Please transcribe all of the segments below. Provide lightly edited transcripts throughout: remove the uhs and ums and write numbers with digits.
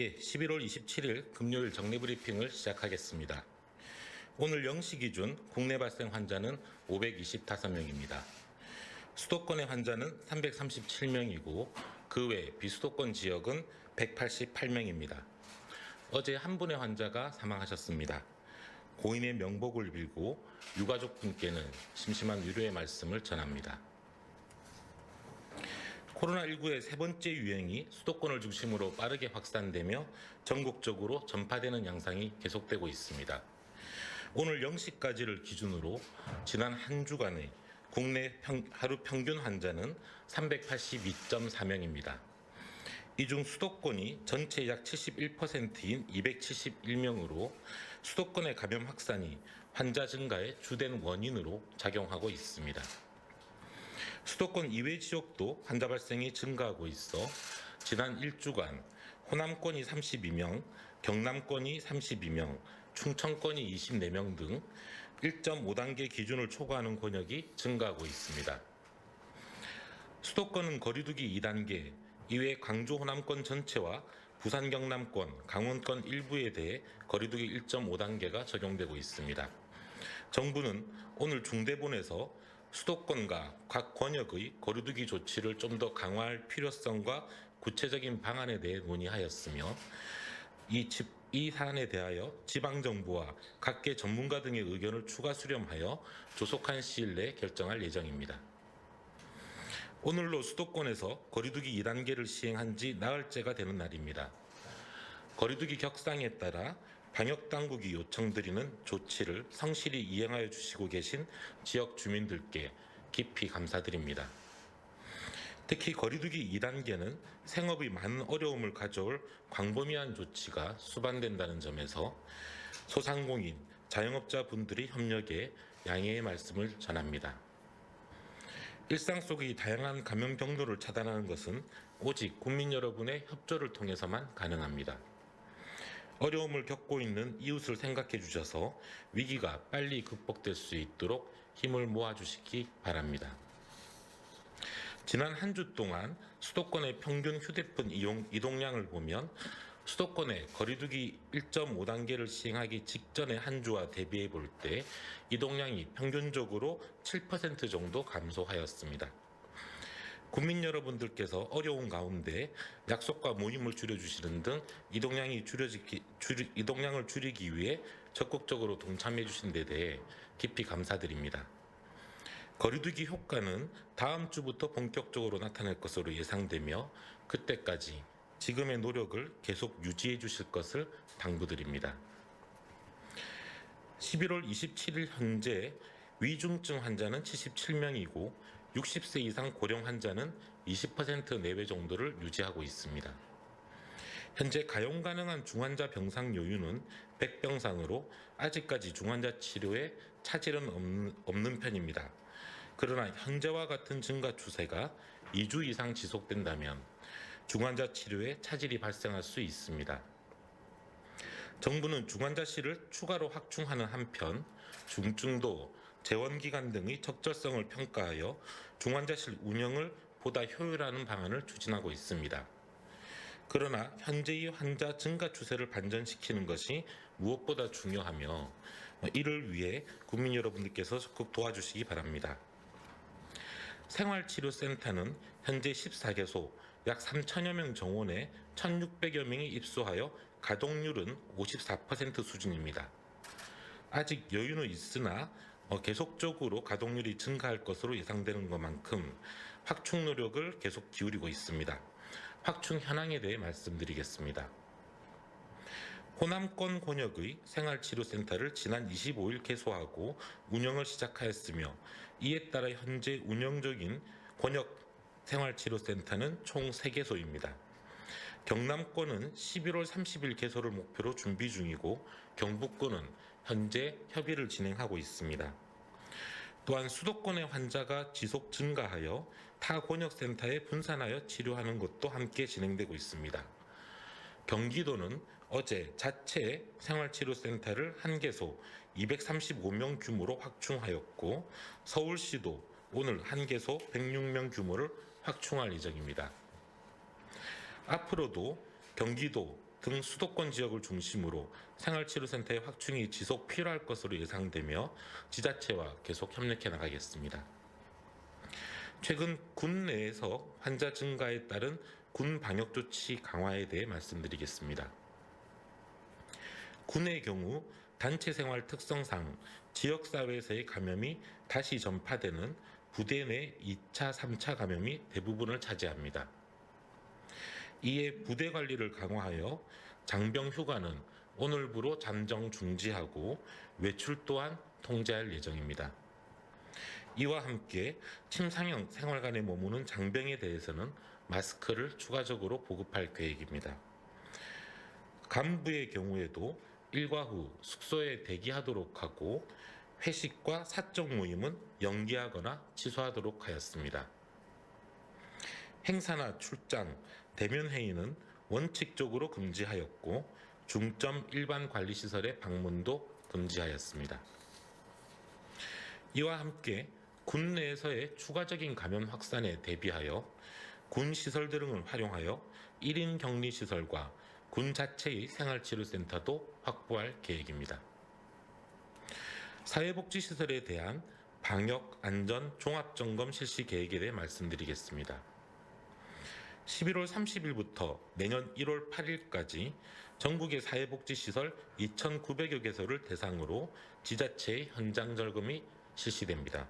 11월 27일 금요일 정리브리핑을 시작하겠습니다. 오늘 0시 기준 국내 발생 환자는 525명입니다. 수도권의 환자는 337명이고 그 외 비수도권 지역은 188명입니다. 어제 한 분의 환자가 사망하셨습니다. 고인의 명복을 빌고 유가족분께는 심심한 위로의 말씀을 전합니다. 코로나19의 세 번째 유행이 수도권을 중심으로 빠르게 확산되며 전국적으로 전파되는 양상이 계속되고 있습니다. 오늘 0시까지를 기준으로 지난 한 주간의 국내 하루 평균 환자는 382.4명입니다. 이 중 수도권이 전체 약 71%인 271명으로 수도권의 감염 확산이 환자 증가의 주된 원인으로 작용하고 있습니다. 수도권 이외 지역도 환자 발생이 증가하고 있어 지난 1주간 호남권이 32명, 경남권이 32명, 충청권이 24명 등 1.5단계 기준을 초과하는 권역이 증가하고 있습니다. 수도권은 거리두기 2단계, 이외 광주 호남권 전체와 부산 경남권, 강원권 일부에 대해 거리두기 1.5단계가 적용되고 있습니다. 정부는 오늘 중대본에서 수도권과 각 권역의 거리두기 조치를 좀 더 강화할 필요성과 구체적인 방안에 대해 논의하였으며 이 사안에 대하여 지방정부와 각계 전문가 등의 의견을 추가 수렴하여 조속한 시일 내에 결정할 예정입니다. 오늘로 수도권에서 거리두기 2단계를 시행한 지 나흘째가 되는 날입니다. 거리두기 격상에 따라 방역당국이 요청드리는 조치를 성실히 이행하여 주시고 계신 지역 주민들께 깊이 감사드립니다. 특히 거리두기 2단계는 생업의 많은 어려움을 가져올 광범위한 조치가 수반된다는 점에서 소상공인, 자영업자분들의 협력에 양해의 말씀을 전합니다. 일상 속의 다양한 감염 경로를 차단하는 것은 오직 국민 여러분의 협조를 통해서만 가능합니다. 어려움을 겪고 있는 이웃을 생각해 주셔서 위기가 빨리 극복될 수 있도록 힘을 모아주시기 바랍니다. 지난 한 주 동안 수도권의 평균 휴대폰 이동량을 보면 수도권의 거리두기 1.5단계를 시행하기 직전의 한 주와 대비해 볼 때 이동량이 평균적으로 7% 정도 감소하였습니다. 국민 여러분들께서 어려운 가운데 약속과 모임을 줄여주시는 등 이동량을 줄이기 위해 적극적으로 동참해 주신 데 대해 깊이 감사드립니다. 거리두기 효과는 다음 주부터 본격적으로 나타날 것으로 예상되며 그때까지 지금의 노력을 계속 유지해 주실 것을 당부드립니다. 11월 27일 현재 위중증 환자는 77명이고 60세 이상 고령 환자는 20% 내외 정도를 유지하고 있습니다. 현재 가용 가능한 중환자 병상 여유는 100병상으로 아직까지 중환자 치료에 차질은 없는 편입니다. 그러나 현재와 같은 증가 추세가 2주 이상 지속된다면 중환자 치료에 차질이 발생할 수 있습니다. 정부는 중환자실을 추가로 확충하는 한편 중증도, 재원기간 등의 적절성을 평가하여 중환자실 운영을 보다 효율화하는 방안을 추진하고 있습니다. 그러나 현재의 환자 증가 추세를 반전시키는 것이 무엇보다 중요하며 이를 위해 국민 여러분들께서 적극 도와주시기 바랍니다. 생활치료센터는 현재 14개소 약 3천여 명 정원에 1,600여 명이 입소하여 가동률은 54% 수준입니다. 아직 여유는 있으나 계속적으로 가동률이 증가할 것으로 예상되는 것만큼 확충 노력을 계속 기울이고 있습니다. 확충 현황에 대해 말씀드리겠습니다. 호남권 권역의 생활치료센터를 지난 25일 개소하고 운영을 시작하였으며 이에 따라 현재 운영 중인 권역 생활치료센터는 총 3개소입니다. 경남권은 11월 30일 개소를 목표로 준비 중이고 경북권은 현재 협의를 진행하고 있습니다. 또한 수도권의 환자가 지속 증가하여 타 권역센터에 분산하여 치료하는 것도 함께 진행되고 있습니다. 경기도는 어제 자체 생활치료센터를 1개소 235명 규모로 확충하였고 서울시도 오늘 1개소 106명 규모를 확충할 예정입니다. 앞으로도 경기도, 등 수도권 지역을 중심으로 생활치료센터의 확충이 지속 필요할 것으로 예상되며 지자체와 계속 협력해 나가겠습니다. 최근 군 내에서 환자 증가에 따른 군 방역 조치 강화에 대해 말씀드리겠습니다. 군의 경우 단체 생활 특성상 지역사회에서의 감염이 다시 전파되는 부대 내 2차, 3차 감염이 대부분을 차지합니다. 이에 부대 관리를 강화하여 장병 휴가는 오늘부로 잠정 중지하고 외출 또한 통제할 예정입니다. 이와 함께 침상형 생활관에 머무는 장병에 대해서는 마스크를 추가적으로 보급할 계획입니다. 간부의 경우에도 일과 후 숙소에 대기하도록 하고 회식과 사적 모임은 연기하거나 취소하도록 하였습니다. 행사나 출장, 대면 회의는 원칙적으로 금지하였고 중점 일반 관리시설의 방문도 금지하였습니다. 이와 함께 군 내에서의 추가적인 감염 확산에 대비하여 군 시설 등을 활용하여 1인 격리시설과 군 자체의 생활치료센터도 확보할 계획입니다. 사회복지시설에 대한 방역, 안전, 종합점검 실시 계획에 대해 말씀드리겠습니다. 11월 30일부터 내년 1월 8일까지 전국의 사회복지시설 2,900여 개소를 대상으로 지자체의 현장 점검이 실시됩니다.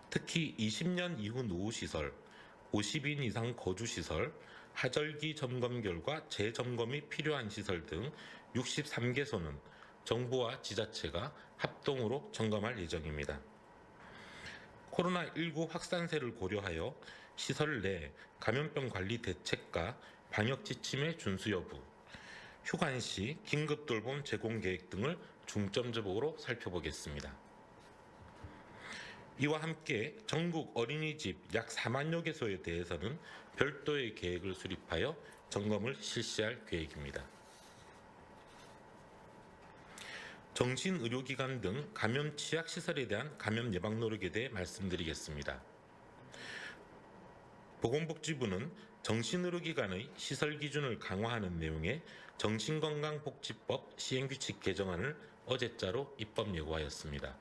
특히 20년 이후 노후시설, 50인 이상 거주시설, 하절기 점검 결과 재점검이 필요한 시설 등 63개소는 정부와 지자체가 합동으로 점검할 예정입니다. 코로나19 확산세를 고려하여 시설 내 감염병 관리 대책과 방역 지침의 준수 여부, 휴관 시 긴급 돌봄 제공 계획 등을 중점적으로 살펴보겠습니다. 이와 함께 전국 어린이집 약 4만여 개소에 대해서는 별도의 계획을 수립하여 점검을 실시할 계획입니다. 정신의료기관 등 감염 취약시설에 대한 감염 예방 노력에 대해 말씀드리겠습니다. 보건복지부는 정신의료기관의 시설 기준을 강화하는 내용의 정신건강복지법 시행규칙 개정안을 어제자로 입법 예고하였습니다.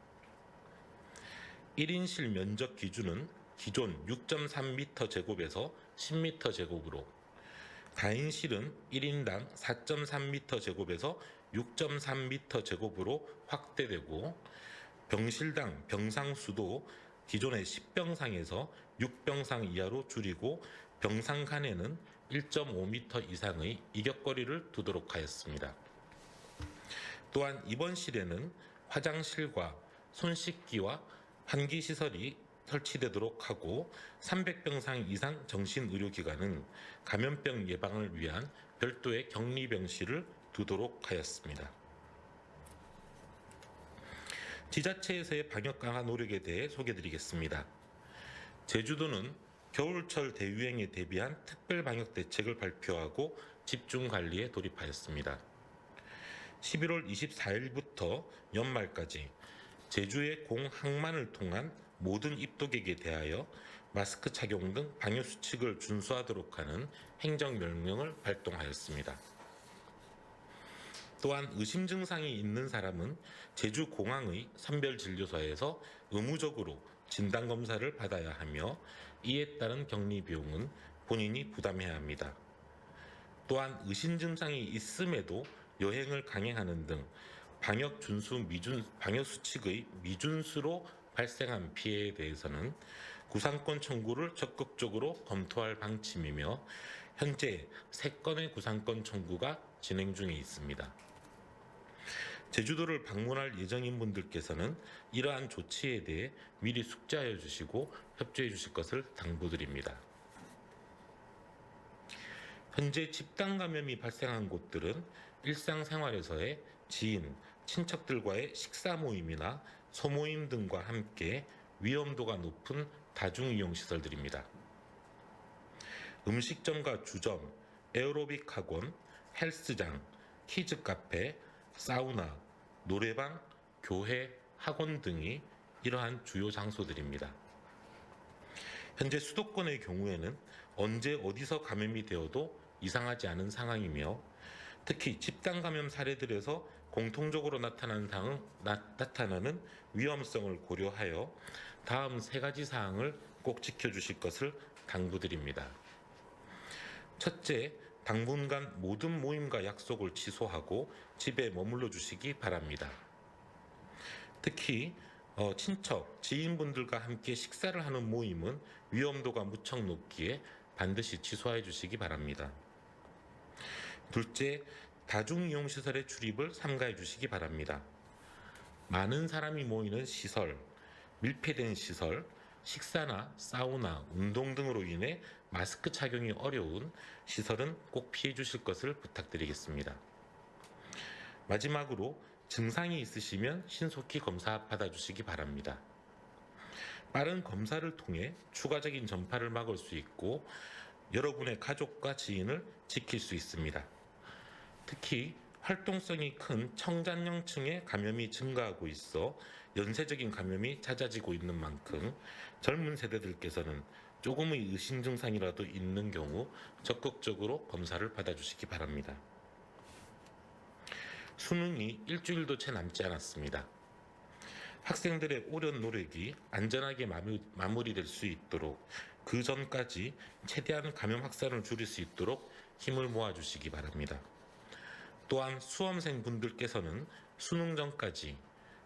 1인실 면적 기준은 기존 6.3m/제곱에서 10m/제곱으로, 다인실은 1인당 4.3m/제곱에서 6.3m/제곱으로 확대되고, 병실당 병상 수도 기존의 10병상에서 6병상 이하로 줄이고 병상 간에는 1.5m 이상의 이격거리를 두도록 하였습니다. 또한 입원실에는 화장실과 손 씻기와 환기시설이 설치되도록 하고 300병상 이상 정신의료기관은 감염병 예방을 위한 별도의 격리병실을 두도록 하였습니다. 지자체에서의 방역 강화 노력에 대해 소개드리겠습니다. 제주도는 겨울철 대유행에 대비한 특별 방역 대책을 발표하고 집중 관리에 돌입하였습니다. 11월 24일부터 연말까지 제주의 공항만을 통한 모든 입국객에 대하여 마스크 착용 등 방역 수칙을 준수하도록 하는 행정명령을 발동하였습니다. 또한 의심 증상이 있는 사람은 제주공항의 선별진료소에서 의무적으로 진단검사를 받아야 하며 이에 따른 격리 비용은 본인이 부담해야 합니다. 또한 의심 증상이 있음에도 여행을 강행하는 등 방역 수칙의 미준수로 발생한 피해에 대해서는 구상권 청구를 적극적으로 검토할 방침이며 현재 3건의 구상권 청구가 진행 중에 있습니다. 제주도를 방문할 예정인 분들께서는 이러한 조치에 대해 미리 숙지하여 주시고 협조해 주실 것을 당부드립니다. 현재 집단 감염이 발생한 곳들은 일상생활에서의 지인, 친척들과의 식사 모임이나 소모임 등과 함께 위험도가 높은 다중이용시설들입니다. 음식점과 주점, 에어로빅 학원, 헬스장, 키즈카페, 사우나, 노래방, 교회, 학원 등이 이러한 주요 장소들입니다. 현재 수도권의 경우에는 언제 어디서 감염이 되어도 이상하지 않은 상황이며 특히 집단 감염 사례들에서 공통적으로 나타나는 위험성을 고려하여 다음 3가지 사항을 꼭 지켜주실 것을 당부드립니다. 첫째, 당분간 모든 모임과 약속을 취소하고 집에 머물러 주시기 바랍니다. 특히 친척, 지인분들과 함께 식사를 하는 모임은 위험도가 무척 높기에 반드시 취소해 주시기 바랍니다. 둘째, 다중이용시설의 출입을 삼가해 주시기 바랍니다. 많은 사람이 모이는 시설, 밀폐된 시설, 식사나 사우나, 운동 등으로 인해 마스크 착용이 어려운 시설은 꼭 피해 주실 것을 부탁드리겠습니다. 마지막으로 증상이 있으시면 신속히 검사 받아주시기 바랍니다. 빠른 검사를 통해 추가적인 전파를 막을 수 있고 여러분의 가족과 지인을 지킬 수 있습니다. 특히 활동성이 큰 청장년층의 감염이 증가하고 있어 연쇄적인 감염이 잦아지고 있는 만큼 젊은 세대들께서는 조금의 의심 증상이라도 있는 경우 적극적으로 검사를 받아주시기 바랍니다. 수능이 일주일도 채 남지 않았습니다. 학생들의 오랜 노력이 안전하게 마무리될 수 있도록 그 전까지 최대한 감염 확산을 줄일 수 있도록 힘을 모아주시기 바랍니다. 또한 수험생분들께서는 수능 전까지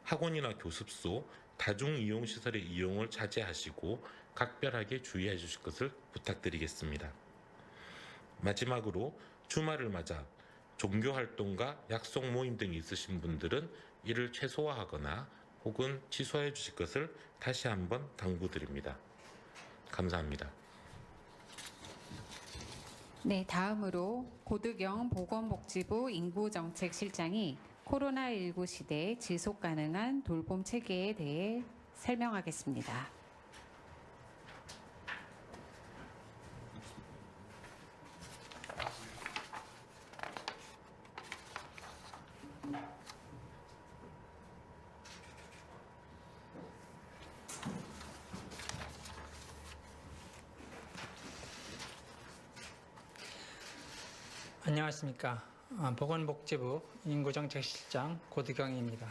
학원이나 교습소, 다중이용시설의 이용을 자제하시고 각별하게 주의해 주실 것을 부탁드리겠습니다. 마지막으로 주말을 맞아 종교활동과 약속 모임 등이 있으신 분들은 이를 최소화하거나 혹은 취소해 주실 것을 다시 한번 당부드립니다. 감사합니다. 네, 다음으로 고득영 보건복지부 인구정책실장이 코로나19 시대 지속 가능한 돌봄 체계에 대해 설명하겠습니다. 안녕하십니까. 보건복지부 인구정책실장 고득영입니다.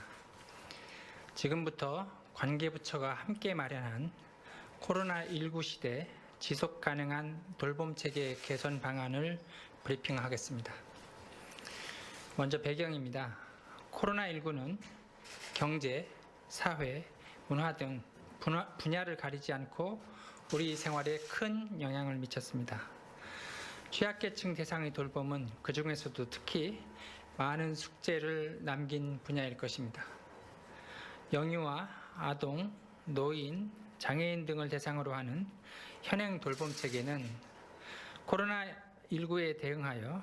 지금부터 관계부처가 함께 마련한 코로나19 시대 지속가능한 돌봄체계 개선 방안을 브리핑하겠습니다. 먼저 배경입니다. 코로나19는 경제, 사회, 문화 등 분야를 가리지 않고 우리 생활에 큰 영향을 미쳤습니다. 취약계층 대상의 돌봄은 그 중에서도 특히 많은 숙제를 남긴 분야일 것입니다. 영유아, 아동, 노인, 장애인 등을 대상으로 하는 현행 돌봄 체계는 코로나19에 대응하여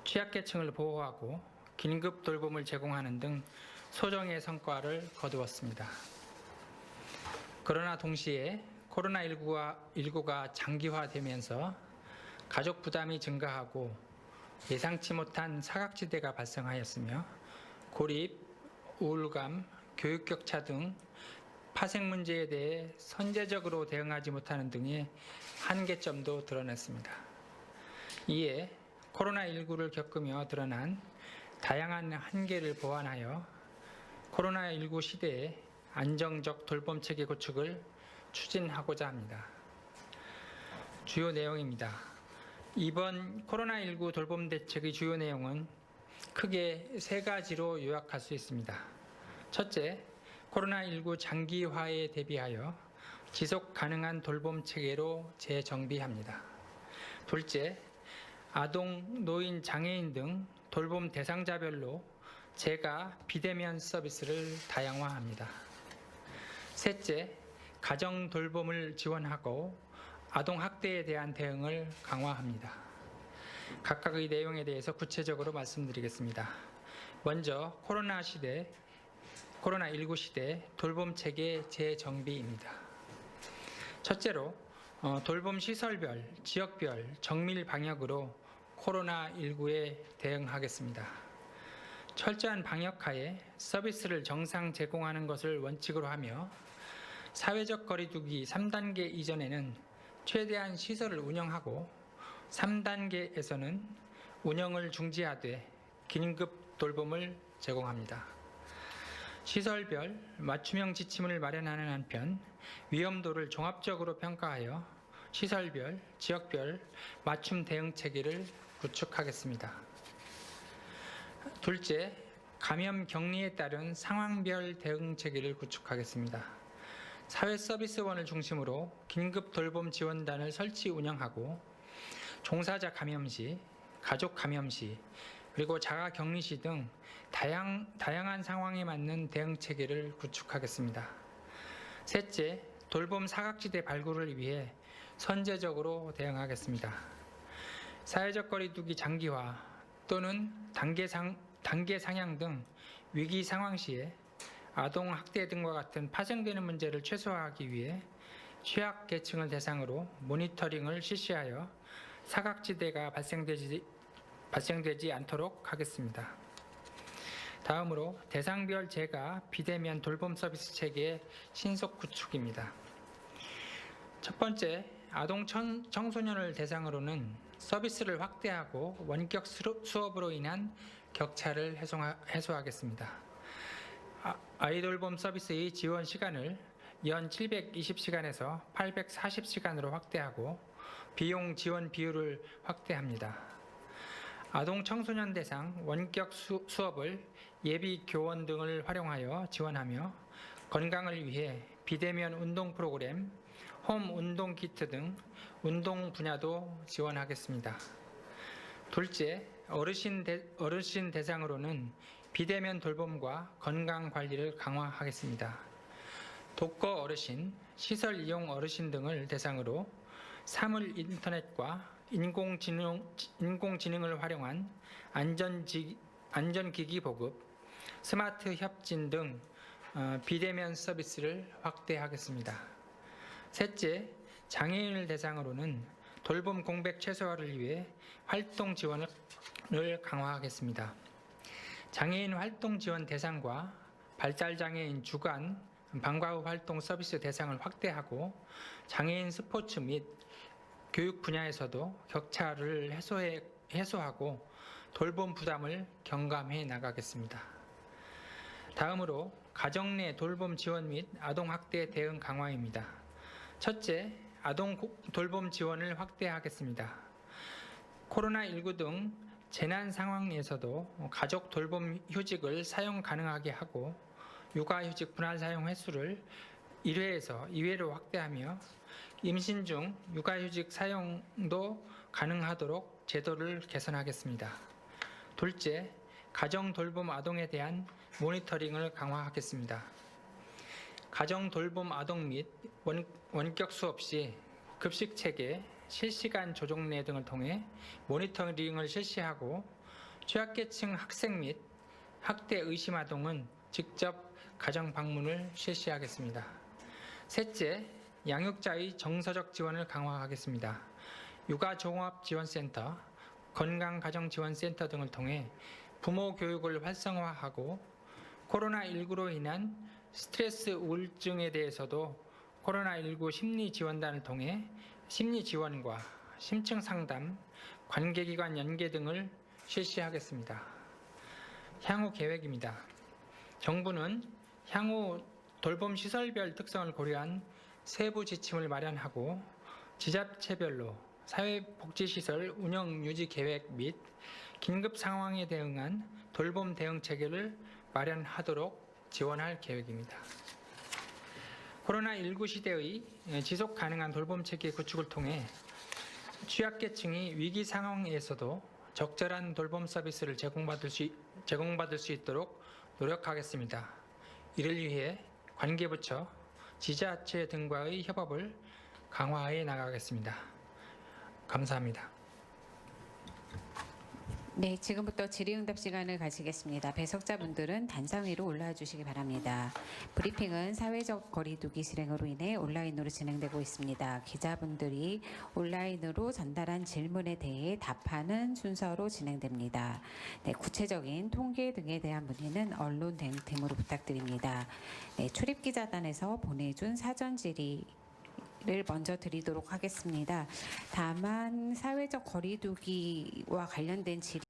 취약계층을 보호하고 긴급 돌봄을 제공하는 등 소정의 성과를 거두었습니다. 그러나 동시에 코로나19가 장기화되면서 가족 부담이 증가하고 예상치 못한 사각지대가 발생하였으며 고립, 우울감, 교육 격차 등 파생 문제에 대해 선제적으로 대응하지 못하는 등의 한계점도 드러냈습니다. 이에 코로나19를 겪으며 드러난 다양한 한계를 보완하여 코로나19 시대에 안정적 돌봄 체계 구축을 추진하고자 합니다. 주요 내용입니다. 이번 코로나19 돌봄 대책의 주요 내용은 크게 3가지로 요약할 수 있습니다. 첫째, 코로나19 장기화에 대비하여 지속 가능한 돌봄 체계로 재정비합니다. 둘째, 아동, 노인, 장애인 등 돌봄 대상자별로 재가 비대면 서비스를 다양화합니다. 셋째, 가정 돌봄을 지원하고 아동 학대에 대한 대응을 강화합니다. 각각의 내용에 대해서 구체적으로 말씀드리겠습니다. 먼저 코로나19 시대 돌봄 체계 재정비입니다. 첫째로 돌봄 시설별, 지역별 정밀 방역으로 코로나19에 대응하겠습니다. 철저한 방역하에 서비스를 정상 제공하는 것을 원칙으로 하며 사회적 거리두기 3단계 이전에는 최대한 시설을 운영하고 3단계에서는 운영을 중지하되 긴급 돌봄을 제공합니다. 시설별 맞춤형 지침을 마련하는 한편 위험도를 종합적으로 평가하여 시설별, 지역별 맞춤 대응 체계를 구축하겠습니다. 둘째, 감염 격리에 따른 상황별 대응 체계를 구축하겠습니다. 사회서비스원을 중심으로 긴급 돌봄 지원단을 설치 운영하고 종사자 감염 시, 가족 감염 시, 그리고 자가 격리 시 등 다양한 상황에 맞는 대응 체계를 구축하겠습니다. 셋째, 돌봄 사각지대 발굴을 위해 선제적으로 대응하겠습니다. 사회적 거리두기 장기화 또는 단계 상향 등 위기 상황 시에 아동 학대 등과 같은 파생되는 문제를 최소화하기 위해 취약계층을 대상으로 모니터링을 실시하여 사각지대가 발생되지 않도록 하겠습니다. 다음으로 대상별 재가 비대면 돌봄 서비스 체계의 신속 구축입니다. 첫 번째, 아동 청소년을 대상으로는 서비스를 확대하고 원격 수업으로 인한 격차를 해소하겠습니다. 아이돌봄 서비스의 지원 시간을 연 720시간에서 840시간으로 확대하고 비용 지원 비율을 확대합니다. 아동 청소년 대상 원격 수업을 예비 교원 등을 활용하여 지원하며 건강을 위해 비대면 운동 프로그램, 홈 운동 키트 등 운동 분야도 지원하겠습니다. 둘째, 어르신 대상으로는 비대면 돌봄과 건강 관리를 강화하겠습니다. 독거 어르신, 시설 이용 어르신 등을 대상으로 사물 인터넷과 인공지능을 활용한 안전기기 보급, 스마트 협진 등 비대면 서비스를 확대하겠습니다. 셋째, 장애인을 대상으로는 돌봄 공백 최소화를 위해 활동 지원을 강화하겠습니다. 장애인 활동 지원 대상과 발달장애인 주간 방과 후 활동 서비스 대상을 확대하고 장애인 스포츠 및 교육 분야에서도 격차를 해소하고 돌봄 부담을 경감해 나가겠습니다. 다음으로 가정 내 돌봄 지원 및 아동 학대 대응 강화입니다. 첫째, 아동 돌봄 지원을 확대하겠습니다. 코로나19 등 재난 상황에서도 가족 돌봄 휴직을 사용 가능하게 하고 육아휴직 분할 사용 횟수를 1회에서 2회로 확대하며 임신 중 육아휴직 사용도 가능하도록 제도를 개선하겠습니다. 둘째, 가정 돌봄 아동에 대한 모니터링을 강화하겠습니다. 가정 돌봄 아동 및 원격 수업 시 급식 체계, 실시간 조정례 등을 통해 모니터링을 실시하고 취약계층 학생 및 학대 의심 아동은 직접 가정 방문을 실시하겠습니다. 셋째, 양육자의 정서적 지원을 강화하겠습니다. 육아종합지원센터, 건강가정지원센터 등을 통해 부모 교육을 활성화하고 코로나19로 인한 스트레스 우울증에 대해서도 코로나19 심리지원단을 통해 심리지원과 심층 상담, 관계기관 연계 등을 실시하겠습니다. 향후 계획입니다. 정부는 향후 돌봄 시설별 특성을 고려한 세부 지침을 마련하고 지자체별로 사회복지시설 운영 유지 계획 및 긴급 상황에 대응한 돌봄 대응 체계를 마련하도록 지원할 계획입니다. 코로나19 시대의 지속 가능한 돌봄 체계 구축을 통해 취약계층이 위기 상황에서도 적절한 돌봄 서비스를 제공받을 수 있도록 노력하겠습니다. 이를 위해 관계부처, 지자체 등과의 협업을 강화해 나가겠습니다. 감사합니다. 네, 지금부터 질의응답 시간을 가지겠습니다. 배석자분들은 단상 위로 올라와 주시기 바랍니다. 브리핑은 사회적 거리두기 실행으로 인해 온라인으로 진행되고 있습니다. 기자분들이 온라인으로 전달한 질문에 대해 답하는 순서로 진행됩니다. 네, 구체적인 통계 등에 대한 문의는 언론 등으로 부탁드립니다. 네, 출입기자단에서 보내준 사전 질의 를 먼저 드리도록 하겠습니다. 다만 사회적 거리두기와 관련된 질의